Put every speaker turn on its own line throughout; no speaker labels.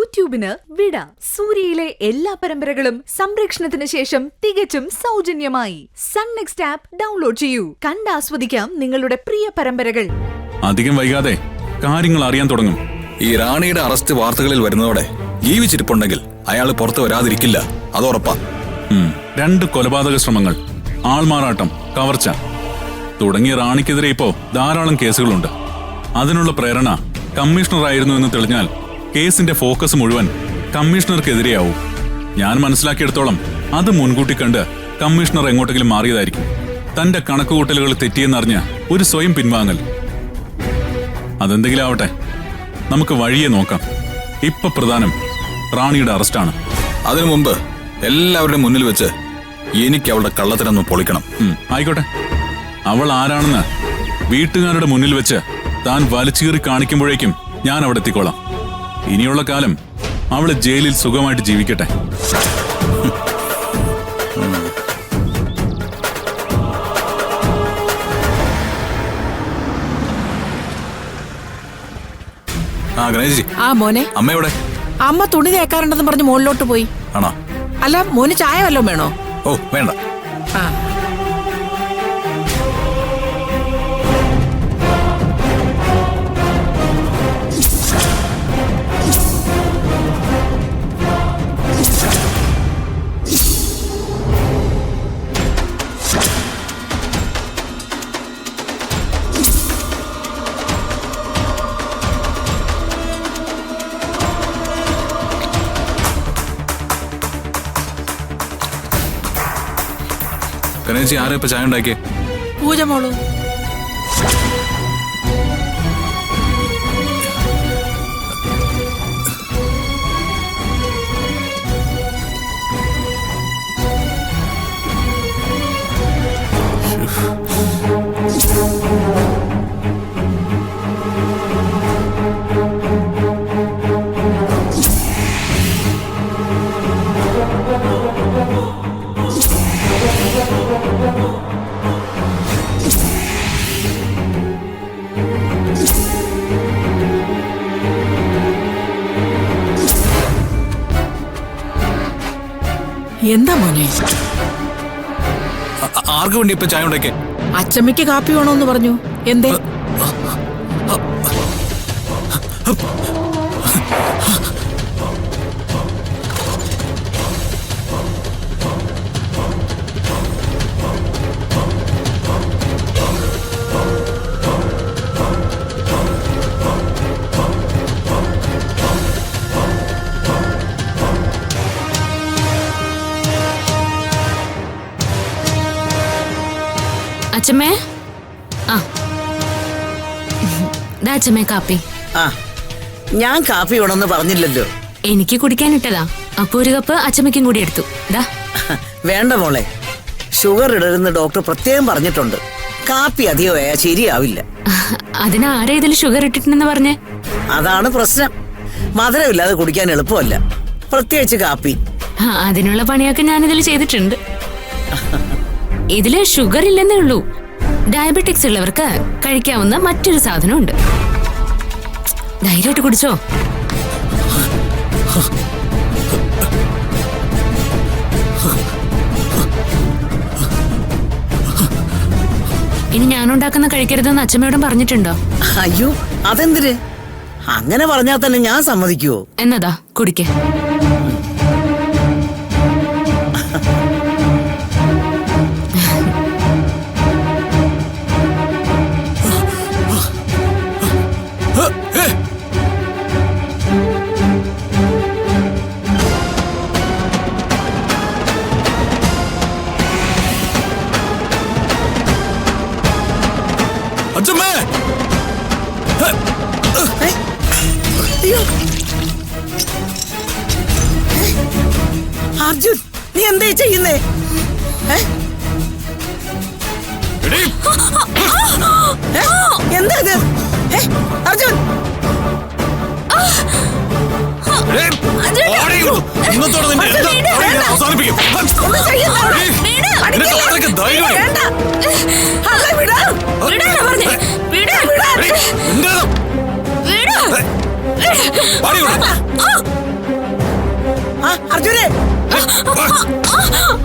യൂട്യൂബിന് വിട. സൂര്യയിലെ എല്ലാ പരമ്പരകളും സംരക്ഷണത്തിന് ശേഷം തികച്ചും സൗജന്യമായി സൺ നെക്സ്റ്റ് ആപ്പ് ഡൗൺലോഡ് ചെയ്യൂ. കണ്ടാസ്വദിക്കാം നിങ്ങളുടെ പ്രിയ പരമ്പരകൾ.
അധികം വൈകാതെ കാര്യങ്ങൾ അറിയാൻ തുടങ്ങും.
ഈ റാണിയുടെ അറസ്റ്റ് വാർത്തകളിൽ വരുന്നതോടെ ജീവിച്ചിരിപ്പുണ്ടെങ്കിൽ അയാൾ പുറത്തു വരാതിരിക്കില്ല, അതുറപ്പാ.
2 കൊലപാതക ശ്രമങ്ങൾ, ആൾമാറാട്ടം, കവർച്ച തുടങ്ങിയ റാണിക്കെതിരെ ഇപ്പോ ധാരാളം കേസുകളുണ്ട്. അതിനുള്ള പ്രേരണ കമ്മീഷണറായിരുന്നു എന്ന് തെളിഞ്ഞാൽ കേസിന്റെ ഫോക്കസ് മുഴുവൻ കമ്മീഷണർക്കെതിരെയാവും. ഞാൻ മനസ്സിലാക്കിയെടുത്തോളം അത് മുൻകൂട്ടി കണ്ട് കമ്മീഷണർ എങ്ങോട്ടെങ്കിലും മാറിയതായിരിക്കും. തന്റെ കണക്കുകൂട്ടലുകൾ തെറ്റിയെന്നറിഞ്ഞ ഒരു സ്വയം പിൻവാങ്ങൽ. അതെന്തെങ്കിലും ആവട്ടെ, നമുക്ക് വഴിയെ നോക്കാം. ഇപ്പൊ പ്രധാനം റാണിയുടെ അറസ്റ്റാണ്.
അതിനു മുമ്പ് എല്ലാവരുടെയും മുന്നിൽ വെച്ച് എനിക്ക് അവളുടെ കള്ളത്തരൊന്ന് പൊളിക്കണം.
ആയിക്കോട്ടെ. അവൾ ആരാണെന്ന് വീട്ടുകാരുടെ മുന്നിൽ വെച്ച് താൻ വലിച്ചീറി കാണിക്കുമ്പോഴേക്കും ഞാൻ അവിടെ എത്തിക്കോളാം. ഇനിയുള്ള കാലം അവള് ജയിലിൽ സുഖമായിട്ട് ജീവിക്കട്ടെ.
ഗണേശി.
മോനെ.
അമ്മയോടെ?
അമ്മ തുണി തേക്കാറുണ്ടെന്ന് പറഞ്ഞ് മുകളിലോട്ട് പോയി.
ആണോ?
അല്ല, മോന് ചായ വല്ലതും വേണോ?
ഓ വേണ്ട. ഗണേശി, ആരാ ഇപ്പൊ ചായ ഉണ്ടാക്കിയേ?
പൂജ മോളു. എന്താ മോനെ?
ആർക്ക് വേണ്ടി ഇപ്പൊ ചായ ഉണ്ടാക്കിയേ?
അച്ചമ്മയ്ക്ക് കാപ്പി വേണോന്ന് പറഞ്ഞു. എന്തേ?
അച്ഛമ്മേ, അച്ഛമ്മേ കാപ്പി.
ഞാൻ കാപ്പി വേണമെന്ന് പറഞ്ഞില്ലല്ലോ.
എനിക്ക് കുടിക്കാനിട്ടതാ. അപ്പൊ ഒരു കപ്പ് അച്ഛമ്മയ്ക്കും കൂടി എടുത്തു.
വേണ്ട മോളെ, ഷുഗർ ഇടരുന്ന് ഡോക്ടർ പ്രത്യേകം പറഞ്ഞിട്ടുണ്ട്. കാപ്പി അധികമായാ ശരിയാവില്ല.
അതിനാരാ ഇതിൽ ഷുഗർ ഇട്ടിട്ടുണ്ടെന്ന് പറഞ്ഞേ?
അതാണ് പ്രശ്നം. മധുരമില്ലാതെ കുടിക്കാൻ എളുപ്പമല്ല, പ്രത്യേകിച്ച് കാപ്പി.
അതിനുള്ള പണിയൊക്കെ ഞാനിതിൽ ചെയ്തിട്ടുണ്ട്. ഇതില് ഷുഗർ ഇല്ലെന്നേ ഉള്ളൂ. ഡയബറ്റിക്സ് ഉള്ളവർക്ക് കഴിക്കാവുന്ന മറ്റൊരു സാധനമുണ്ട്. ധൈര്യമായിട്ട് കുടിച്ചോ. ഇനി ഞാനുണ്ടാക്കുന്ന കഴിക്കരുതെന്ന് അച്ഛമ്മയോടും പറഞ്ഞിട്ടുണ്ടോ?
അയ്യോ, അതെന്തിന്? അങ്ങനെ പറഞ്ഞാൽ തന്നെ ഞാൻ സമ്മതിക്കുവോ?
എന്നതാ കുടിക്കേ.
അർജുൻ, നീ എന്താ ചെയ്യുന്നേ? എന്താ ഇത്? അർജുൻ,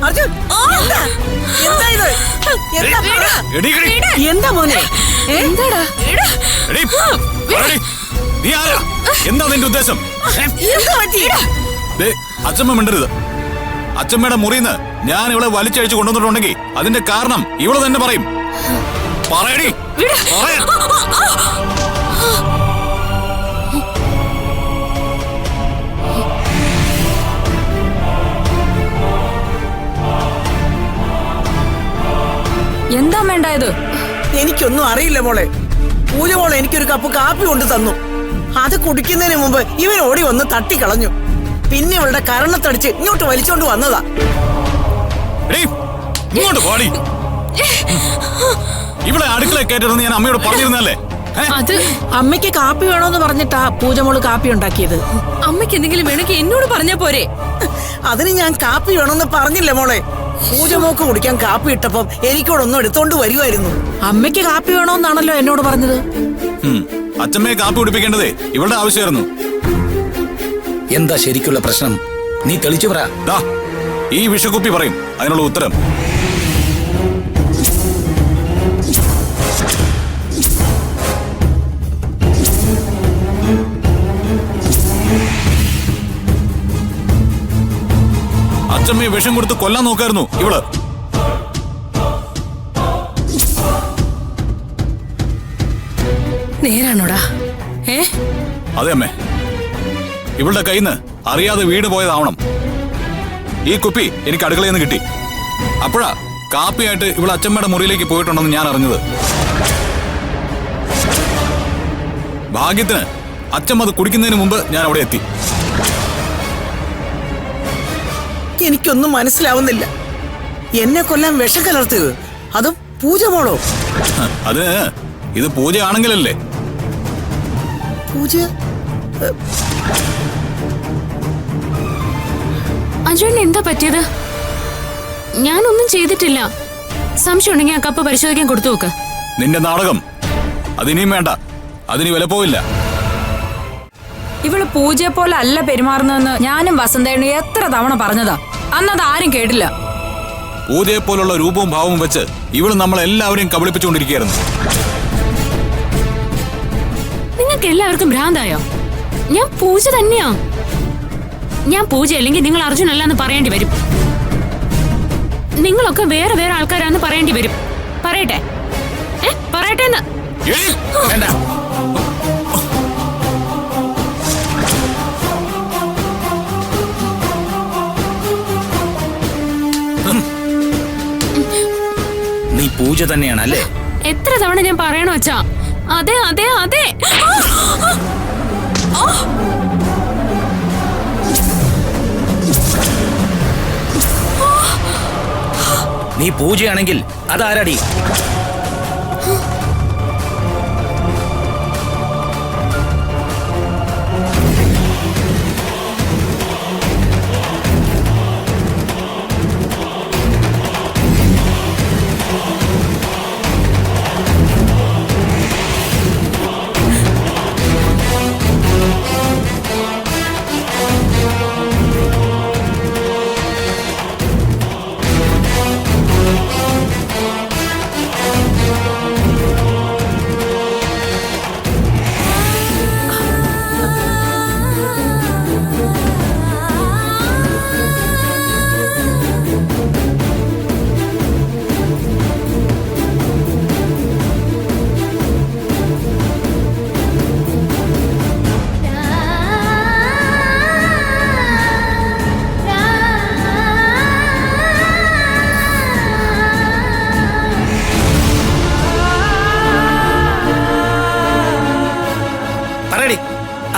അർജുൻ, എന്താ? എന്താ ഇത്? എന്താ പറ?
എടീ, എടീ,
എന്താ മോനെ?
എന്താടാ
എടീ, എടീ, നീ ആരാ? എന്താ നിന്റെ ഉദ്ദേശം?
എന്താ പറ്റി?
ദേ, അച്ഛമ്മ മിണ്ടരുത്. അച്ഛമ്മയുടെ മുറിന്ന് ഞാൻ ഇവളെ വലിച്ചഴിച്ച് കൊണ്ടുവന്നിട്ടുണ്ടെങ്കിൽ അതിന്റെ കാരണം ഇവള് തന്നെ പറയും. പറയടി, പറയാൻ.
എന്താ വേണ്ടായത്?
എനിക്കൊന്നും അറിയില്ല മോളെ. പൂജ മോളെ എനിക്കൊരു കപ്പ് കാപ്പി കൊണ്ട് തന്നു. അത് കുടിക്കുന്നതിന് മുമ്പ് ഇവൻ ഓടി വന്ന് തട്ടിക്കളഞ്ഞു. പിന്നെ ഇവളുടെ കരണത്തടിച്ച് ഇങ്ങോട്ട് വലിച്ചോണ്ട് വന്നതാ.
എടീ, ഇങ്ങോട്ട് പോടി. ഇവിടെ അടുക്കള കയറ്റണമെന്ന് ഞാൻ അമ്മയോട് പറഞ്ഞിരുന്നല്ലേ?
അത് അമ്മയ്ക്ക് കാപ്പി വേണോന്ന് പറഞ്ഞിട്ടാ പൂജമോള് കാപ്പി ഉണ്ടാക്കിയത്.
അമ്മയ്ക്ക് എന്തെങ്കിലും വേണമെങ്കിൽ എന്നോട് പറഞ്ഞാ പോരെ?
അതിന് ഞാൻ കാപ്പി വേണമെന്ന് പറഞ്ഞില്ല മോളെ. പൂജമോക്ക് കുടിക്കാൻ കാപ്പി ഇട്ടപ്പം എനിക്കോടൊന്നും എടുത്തോണ്ട് വരുമായിരുന്നു.
അമ്മയ്ക്ക് കാപ്പി വേണോന്നാണല്ലോ എന്നോട് പറഞ്ഞത്.
അച്ഛമ്മയെ കാപ്പി കുടിപ്പിക്കേണ്ടതേ ഇവളുടെ ആവശ്യമായിരുന്നു.
എന്താ ശരിക്കുള്ള പ്രശ്നം? നീ തെളിച്ചു പറ.
ദാ, ഈ വിഷക്കുപ്പി പറയും അതിനുള്ള ഉത്തരം. അച്ഛമ്മയെ വിഷം കൊടുത്ത് കൊല്ലാൻ നോക്കായിരുന്നു ഇവള്.
നേരാണോടാ?
അതെ അമ്മേ, ഇവളുടെ കയ്യിന്ന് അറിയാതെ വീട് പോയതാവണം. ഈ കുപ്പി എനിക്ക് അടുക്കളയിൽ നിന്ന് കിട്ടി. അപ്പോഴാ കാപ്പിയായിട്ട് ഇവൾ അച്ഛമ്മയുടെ മുറിയിലേക്ക് പോയിട്ടുണ്ടെന്ന് ഞാൻ അറിഞ്ഞത്. ഭാഗ്യത്തിന് അച്ഛമ്മ അത് കുടിക്കുന്നതിന് മുമ്പ് ഞാൻ അവിടെ എത്തി.
എനിക്കൊന്നും മനസ്സിലാവുന്നില്ല. എന്നെ കൊല്ലാൻ വിഷം കലർത്തിയത് അതും പൂജ മോളോ?
അത് ഇത് പൂജയാണെങ്കിലല്ലേ?
പൂജ
അജുവിന് എന്താ പറ്റിയത്? ഞാനൊന്നും ചെയ്തിട്ടില്ല. സംശയം ഉണ്ടെങ്കിൽ ആ കപ്പ് പരിശോധിക്കാൻ കൊടുത്തു നോക്ക്.
നിന്റെ നാടകം അതിനിയും വേണ്ട. അതിന് വില പോവില്ല.
ഇവള് പൂജയെ പോലെ അല്ല പെരുമാറുന്നതെന്ന് ഞാനും വസന്തേണു എത്ര തവണ പറഞ്ഞതാ. അന്നത് ആരും കേട്ടില്ല.
പൂജയെ പോലുള്ള രൂപവും ഭാവവും വെച്ച് ഇവള് നമ്മളെല്ലാവരെയും കബളിപ്പിച്ചുകൊണ്ടിരിക്കുകയായിരുന്നു.
നിങ്ങൾക്ക് എല്ലാവർക്കും ഭ്രാന്തായോ? ഞാൻ പൂജ തന്നെയാ. ഞാൻ പൂജ അല്ലെങ്കിൽ നിങ്ങൾ അർജുൻ അല്ലാന്ന് പറയേണ്ടി വരും. നിങ്ങളൊക്കെ വേറെ വേറെ ആൾക്കാരാന്ന് പറയേണ്ടി വരും. പറയട്ടെ? പറയട്ടെ എന്ന്.
വേണ്ട.
നീ പൂജ തന്നെയാണ് അല്ലേ?
എത്ര തവണ ഞാൻ പറയണോ അച്ഛാ? അതെ അതെ അതെ.
നീ പൂജയാണെങ്കിൽ അതാരടി?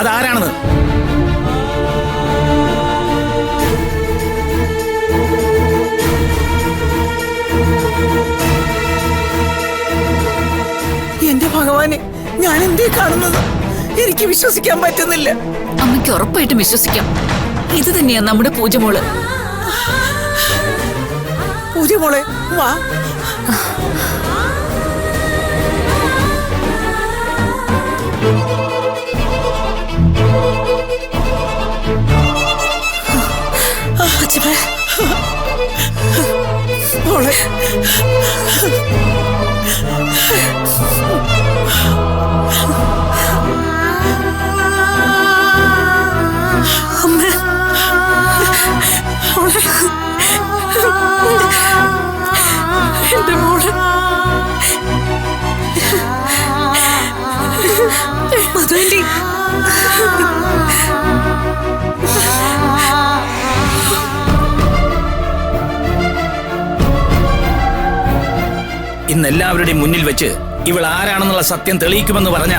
അതാരാണെന്ന്?
എന്റെ ഭഗവാനെ, ഞാൻ എന്തേ കാണുന്നത്? എനിക്ക് വിശ്വസിക്കാൻ പറ്റുന്നില്ല.
അമ്മയ്ക്ക് ഉറപ്പായിട്ടും വിശ്വസിക്കാം. ഇത് തന്നെയാ നമ്മുടെ പൂജമോള്.
പൂജ മോളെ വാ. മോളെ
എന്റെ മോള്
മധുവിന്റെ
ഇന്ന് എല്ലാവരുടെയും മുന്നിൽ വെച്ച് ഇവൾ ആരാണെന്നുള്ള സത്യം തെളിയിക്കുമെന്ന് പറഞ്ഞ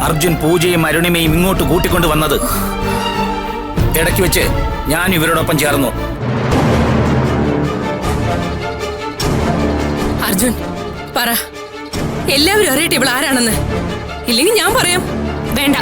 അർജുൻ പൂജയും അരുണിമയും ഇങ്ങോട്ട് കൂട്ടിക്കൊണ്ടു വന്നത്. ഇടയ്ക്ക് വെച്ച് ഞാൻ ഇവരോടൊപ്പം ചേർന്നു.
അർജുൻ പറ, എല്ലാവരും അറിയട്ടെ ഇവൾ ആരാണെന്ന്. ഇല്ലെങ്കിൽ ഞാൻ പറയാം.
വേണ്ട.